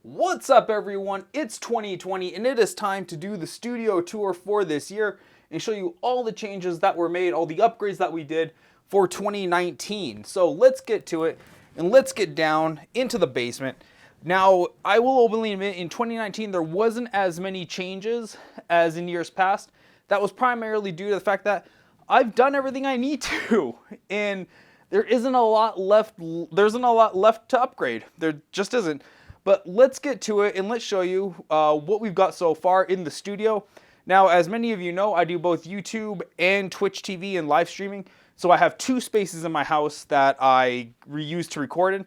What's up everyone, it's 2020 and it is time to do the studio tour for this year and show you all the changes that were made, all the upgrades that we did for 2019. So let's get to it and let's get down into the basement. Now, I will openly admit in 2019 there wasn't as many changes as in years past. That was primarily due to the fact that I've done everything I need to and there isn't a lot left to upgrade. There just isn't. But let's get to it and let's show you what we've got so far in the studio. Now, as many of you know, I do both YouTube and Twitch TV and live streaming. So I have two spaces in my house that I reuse to record in.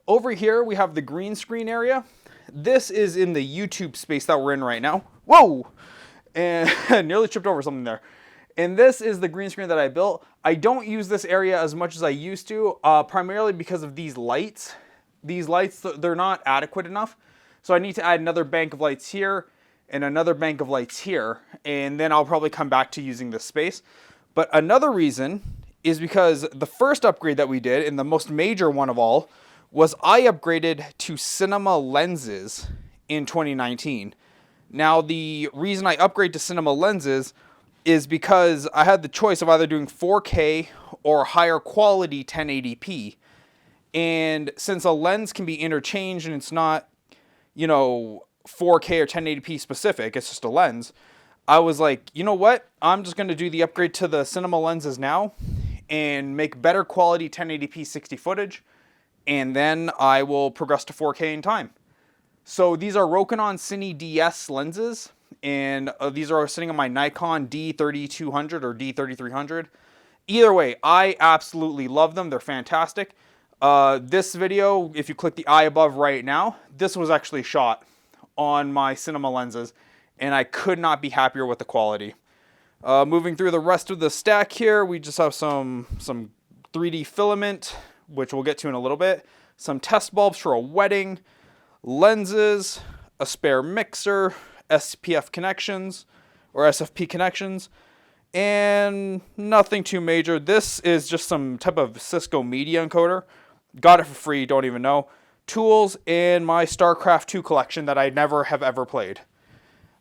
Over here, we have the green screen area. This is in the YouTube space that we're in right now. Whoa! And nearly tripped over something there. And this is the green screen that I built. I don't use this area as much as I used to, primarily because of these lights. These lights, they're not adequate enough. So I need to add another bank of lights here and another bank of lights here. And then I'll probably come back to using this space. But another reason is because the first upgrade that we did, and the most major one of all, was I upgraded to cinema lenses in 2019. Now, the reason I upgrade to cinema lenses is because I had the choice of either doing 4K or higher quality 1080p. And since a lens can be interchanged and it's not, 4K or 1080p specific, it's just a lens, I was like, you know what? I'm just going to do the upgrade to the cinema lenses now and make better quality 1080p 60 footage. And then I will progress to 4K in time. So these are Rokinon Cine DS lenses. And these are sitting on my Nikon D3200 or D3300. Either way, I absolutely love them. They're fantastic. This video, if you click the eye above right now, this was actually shot on my cinema lenses, and I could not be happier with the quality. Moving through the rest of the stack here, we just have some 3D filament, which we'll get to in a little bit, some test bulbs for a wedding, lenses, a spare mixer, SPF connections, or SFP connections, and nothing too major. This is just some type of Cisco media encoder. Got it for free, don't even know. Tools, and my StarCraft 2 collection that I never have ever played.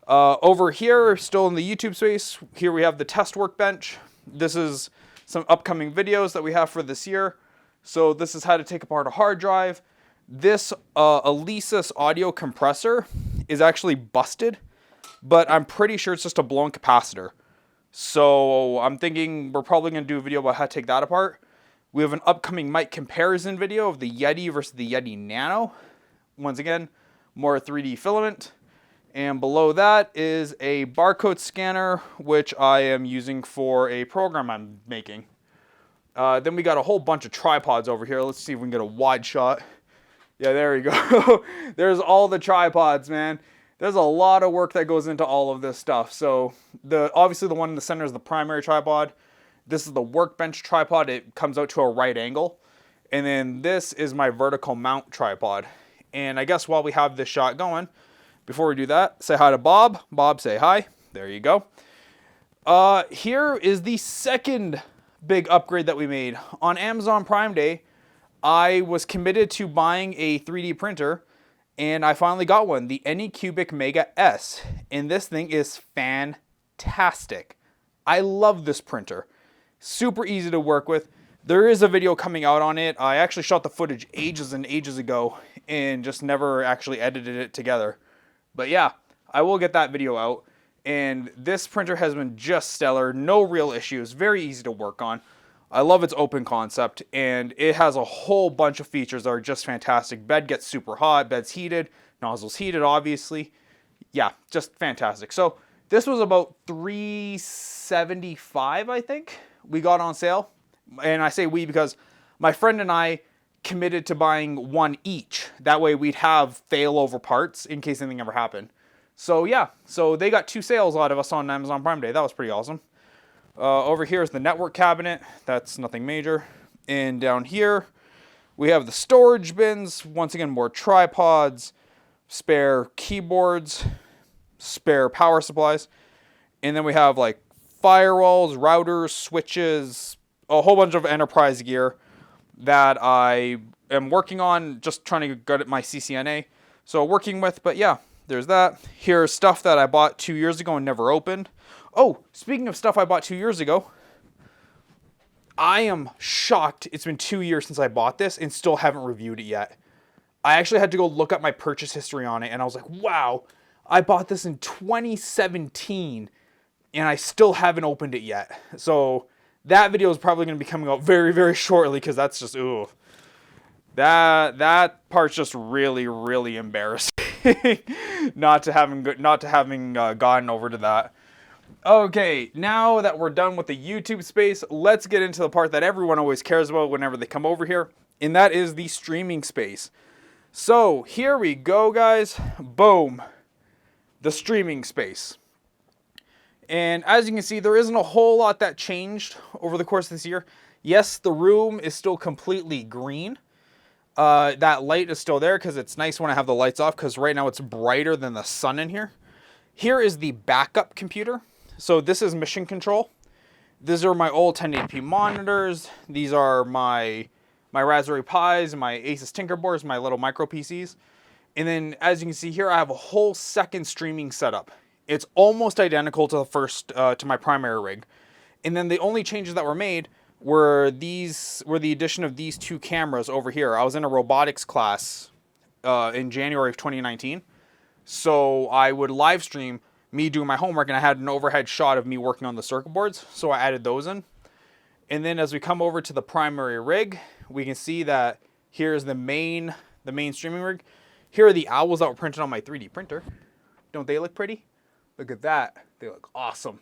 Over here, still in the YouTube space, here we have the test workbench. This is some upcoming videos that we have for this year. So this is how to take apart a hard drive. This Alesis audio compressor is actually busted, but I'm pretty sure it's just a blown capacitor. So I'm thinking we're probably going to do a video about how to take that apart. We have an upcoming mic comparison video of the Yeti versus the Yeti Nano. Once again, more 3D filament. And below that is a barcode scanner, which I am using for a program I'm making. Then we got a whole bunch of tripods over here. Let's see if we can get a wide shot. Yeah, there we go. There's all the tripods, man. There's a lot of work that goes into all of this stuff. So obviously the one in the center is the primary tripod. This is the workbench tripod. It comes out to a right angle. And then this is my vertical mount tripod. And I guess while we have this shot going, before we do that, say hi to Bob. Bob, say hi. There you go. Here is the second big upgrade that we made. On Amazon Prime Day, I was committed to buying a 3D printer, and I finally got one, the Anycubic Mega S, and this thing is fantastic. I love this printer. Super easy to work with. There is a video coming out on it. I actually shot the footage ages and ages ago and just never actually edited it together. But yeah, I will get that video out, and this printer has been just stellar. No real issues. Very easy to work on. I love its open concept, and it has a whole bunch of features that are just fantastic. Bed gets super hot, bed's heated, nozzles heated, obviously. Yeah, just fantastic. So this was about $375, I think, we got on sale. And I say we because my friend and I committed to buying one each. That way we'd have failover parts in case anything ever happened. So yeah, so they got 2 sales out of us on Amazon Prime Day. That was pretty awesome. Over here is the network cabinet. That's nothing major. And down here, we have the storage bins. Once again, more tripods, spare keyboards, spare power supplies. And then we have like firewalls, routers, switches, a whole bunch of enterprise gear that I am working on, just trying to get my CCNA. So working with, but yeah, there's that. Here's stuff that I bought 2 years ago and never opened. Oh, speaking of stuff I bought 2 years ago, I am shocked it's been 2 years since I bought this and still haven't reviewed it yet. I actually had to go look up my purchase history on it, and I was like, wow, I bought this in 2017 and I still haven't opened it yet. So that video is probably going to be coming out very, very shortly, because that's just, ooh. That part's just really, really embarrassing. not to having gotten over to that. Okay, now that we're done with the YouTube space, let's get into the part that everyone always cares about whenever they come over here, and that is the streaming space. So here we go, guys. Boom. The streaming space. And as you can see, there isn't a whole lot that changed over the course of this year. Yes, the room is still completely green. That light is still there because it's nice when I have the lights off, because right now it's brighter than the sun in here. Here is the backup computer. So this is mission control. These are my old 1080p monitors. These are my Raspberry Pis, my Asus Tinkerboards, my little micro PCs. And then as you can see here, I have a whole second streaming setup. It's almost identical to the first, to my primary rig. And then the only changes that were made were the addition of these two cameras over here. I was in a robotics class in January of 2019. So I would live stream me doing my homework, and I had an overhead shot of me working on the circuit boards. So I added those in. And then as we come over to the primary rig, we can see that here's the main streaming rig. Here are the owls that were printed on my 3D printer. Don't they look pretty? Look at that. They look awesome.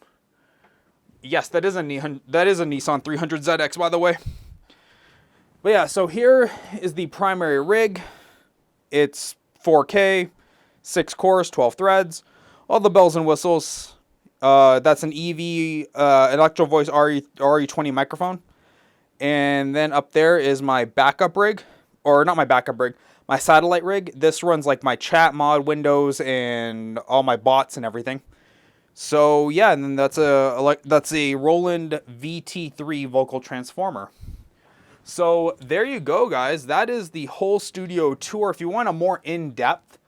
Yes, that is a Nissan 300ZX, by the way. But yeah, so here is the primary rig. It's 4K, 6 cores, 12 threads, all the bells and whistles. That's an EV Electro Voice RE20 microphone. And then up there is my backup rig, or not my backup rig, my satellite rig. This runs like my chat mod windows and all my bots and everything. So yeah, and then that's a Roland VT3 vocal transformer. So there you go, guys. That is the whole studio tour. If you want a more in-depth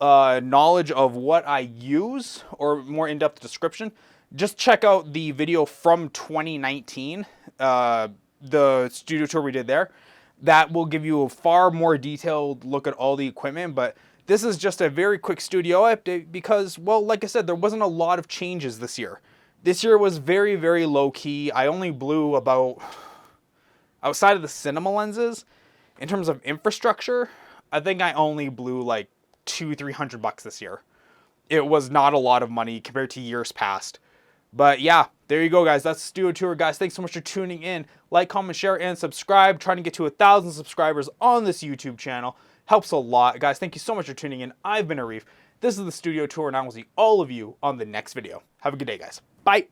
knowledge of what I use, or more in-depth description, just check out the video from 2019, the studio tour we did there. That will give you a far more detailed look at all the equipment, but this is just a very quick studio update because, well, like I said, there wasn't a lot of changes this year. This year was very, very low-key. I only blew about, outside of the cinema lenses, in terms of infrastructure, I think I only blew like $200-300 this year. It was not a lot of money compared to years past. But yeah, there you go, guys. That's the studio tour, guys. Thanks so much for tuning in. Like, comment, share, and subscribe. Trying to get to 1,000 subscribers on this YouTube channel. Helps a lot. Guys, thank you so much for tuning in. I've been Arif. This is the studio tour, and I will see all of you on the next video. Have a good day, guys. Bye.